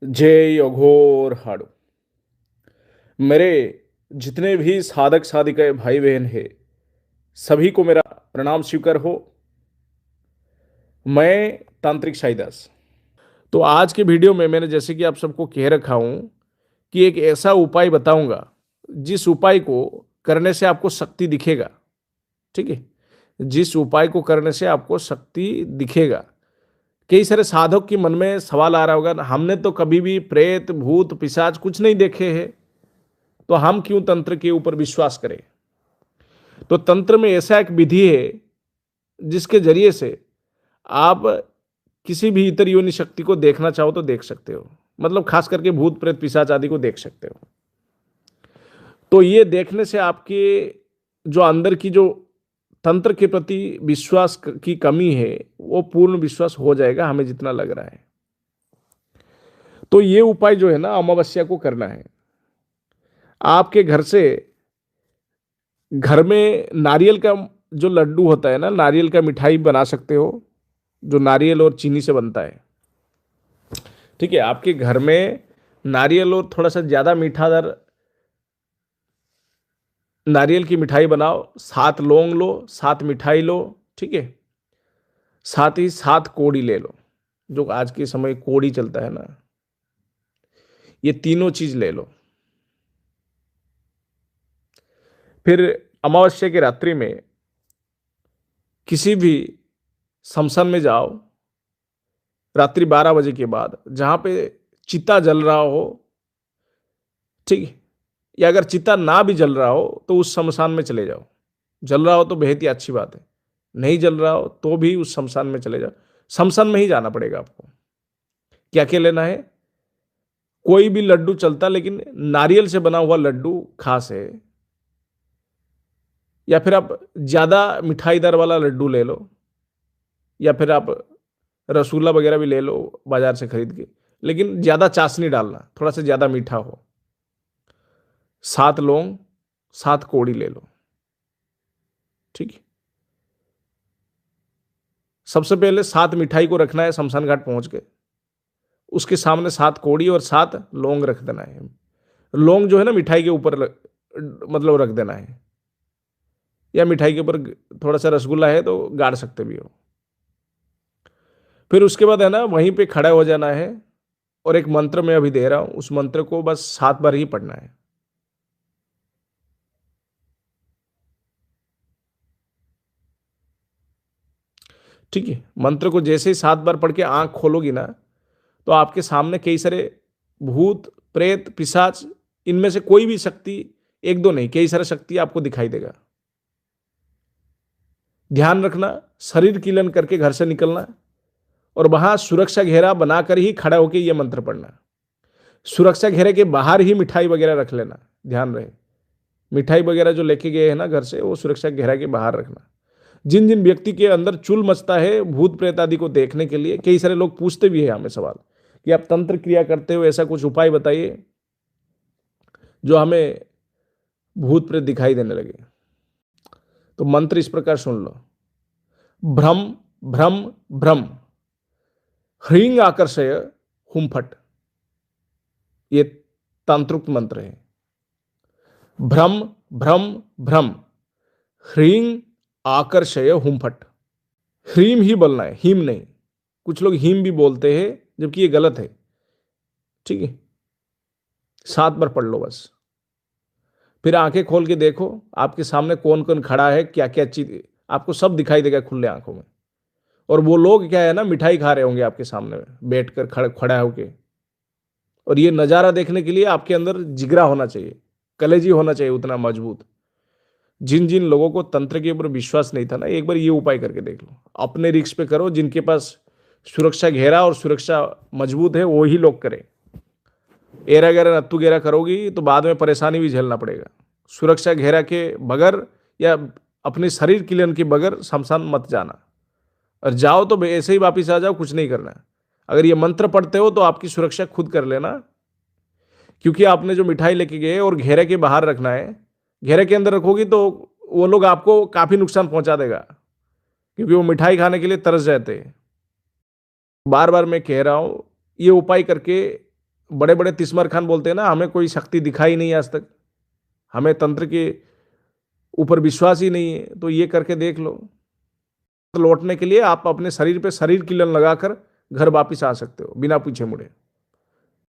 जय अघोर हाड़ो। मेरे जितने भी साधक साधिकाएं भाई बहन हैं, सभी को मेरा प्रणाम स्वीकार हो। मैं तांत्रिक साईदास। तो आज के वीडियो में मैंने जैसे कि आप सबको कह रखा हूं कि एक ऐसा उपाय बताऊंगा जिस उपाय को करने से आपको शक्ति दिखेगा। ठीक है, जिस उपाय को करने से आपको शक्ति दिखेगा। कई सारे साधक के मन में सवाल आ रहा होगा, हमने तो कभी भी प्रेत भूत पिशाच कुछ नहीं देखे हैं, तो हम क्यों तंत्र के ऊपर विश्वास करें। तो तंत्र में ऐसा एक विधि है जिसके जरिए से आप किसी भी इतर योनि शक्ति को देखना चाहो तो देख सकते हो। मतलब खास करके भूत प्रेत पिशाच आदि को देख सकते हो। तो ये देखने से आपके जो अंदर की जो तंत्र के प्रति विश्वास की कमी है वो पूर्ण विश्वास हो जाएगा, हमें जितना लग रहा है। तो ये उपाय जो है ना, अमावस्या को करना है। आपके घर में नारियल का जो लड्डू होता है ना, नारियल का मिठाई बना सकते हो, जो नारियल और चीनी से बनता है। ठीक है, आपके घर में नारियल और थोड़ा सा ज्यादा मीठादार नारियल की मिठाई बनाओ। 7 लौंग लो, 7 मिठाई लो। ठीक है, साथ ही 7 कोड़ी ले लो, जो आज के समय कोड़ी चलता है ना, ये तीनों चीज ले लो। फिर अमावस्या की रात्रि में किसी भी शमशान में जाओ, रात्रि 12 बजे के बाद, जहां पे चिता जल रहा हो। ठीक है, या अगर चिता ना भी जल रहा हो तो उस शमशान में चले जाओ। जल रहा हो तो बेहद ही अच्छी बात है, नहीं जल रहा हो तो भी उस शमशान में चले जाओ। शमशान में ही जाना पड़ेगा आपको। क्या क्या लेना है? कोई भी लड्डू चलता, लेकिन नारियल से बना हुआ लड्डू खास है। या फिर आप ज्यादा मिठाईदार वाला लड्डू ले लो, या फिर आप रसगुल्ला वगैरह भी ले लो बाजार से खरीद के, लेकिन ज्यादा चाशनी डालना, थोड़ा सा ज्यादा मीठा हो। 7 लौंग, 7 कोड़ी ले लो। ठीक है, सबसे पहले 7 मिठाई को रखना है शमशान घाट पहुंच के। उसके सामने 7 कोड़ी और 7 लौंग रख देना है। लौंग जो है ना, मिठाई के ऊपर मतलब रख देना है, या मिठाई के ऊपर थोड़ा सा रसगुल्ला है तो गाड़ सकते भी हो। फिर उसके बाद है ना, वहीं पे खड़ा हो जाना है, और एक मंत्र मैं अभी दे रहा हूं, उस मंत्र को बस 7 बार ही पढ़ना है। ठीक है, मंत्र को जैसे ही 7 बार पढ़ के आंख खोलोगी ना, तो आपके सामने कई सारे भूत प्रेत पिशाच, इनमें से कोई भी शक्ति, एक दो नहीं, कई सारे शक्ति आपको दिखाई देगा। ध्यान रखना, शरीर कीलन करके घर से निकलना, और वहां सुरक्षा घेरा बनाकर ही खड़ा होकर यह मंत्र पढ़ना। सुरक्षा घेरे के बाहर ही मिठाई वगैरह रख लेना, ध्यान रहे। मिठाई वगैरह जो लेके गए हैं ना घर से, वो सुरक्षा घेरा के बाहर रखना। जिन जिन व्यक्ति के अंदर चुल मचता है भूत प्रेत आदि को देखने के लिए, कई सारे लोग पूछते भी हैं हमें सवाल कि आप तंत्र क्रिया करते हो, ऐसा कुछ उपाय बताइए जो हमें भूत प्रेत दिखाई देने लगे। तो मंत्र इस प्रकार सुन लो। भ्रम भ्रम भ्रम, ह्रीं आकर्षय हुम फट। ये तांत्रिक मंत्र है। भ्रम भ्रम भ्रम, ह्रीं आकर्षय हुम फट। ह्रीम ही बोलना है, हिम नहीं। कुछ लोग हिम भी बोलते हैं, जबकि ये गलत है। ठीक है, 7 बार पढ़ लो बस। फिर आंखें खोल के देखो आपके सामने कौन कौन खड़ा है, क्या क्या चीज आपको सब दिखाई देगा खुले आंखों में। और वो लोग क्या है ना, मिठाई खा रहे होंगे आपके सामने बैठकर, खड़ा होके। और ये नजारा देखने के लिए आपके अंदर जिगरा होना चाहिए, कलेजी होना चाहिए उतना मजबूत। जिन जिन लोगों को तंत्र के ऊपर विश्वास नहीं था ना, एक बार ये उपाय करके देख लो। अपने रिस्क पे करो, जिनके पास सुरक्षा घेरा और सुरक्षा मजबूत है वही लोग करें। एरा गैरा नत्तू गेरा करोगी तो बाद में परेशानी भी झेलना पड़ेगा। सुरक्षा घेरा के बगैर या अपने शरीर क्लीन के बगैर शमशान मत जाना, और जाओ तो ऐसे ही वापिस आ जाओ, कुछ नहीं करना। अगर ये मंत्र पढ़ते हो तो आपकी सुरक्षा खुद कर लेना, क्योंकि आपने जो मिठाई लेके गए और घेरे के बाहर रखना है। घेरे के अंदर रखोगी तो वो लोग आपको काफी नुकसान पहुंचा देगा, क्योंकि वो मिठाई खाने के लिए तरस जाते हैं। बार बार मैं कह रहा हूं, ये उपाय करके बड़े बड़े तिस्मर खान बोलते हैं ना, हमें कोई शक्ति दिखाई नहीं आज तक, हमें तंत्र के ऊपर विश्वास ही नहीं है, तो ये करके देख लो। लौटने के लिए आप अपने शरीर पे शरीर किलन लगाकर घर वापिस आ सकते हो बिना पूछे मुड़े।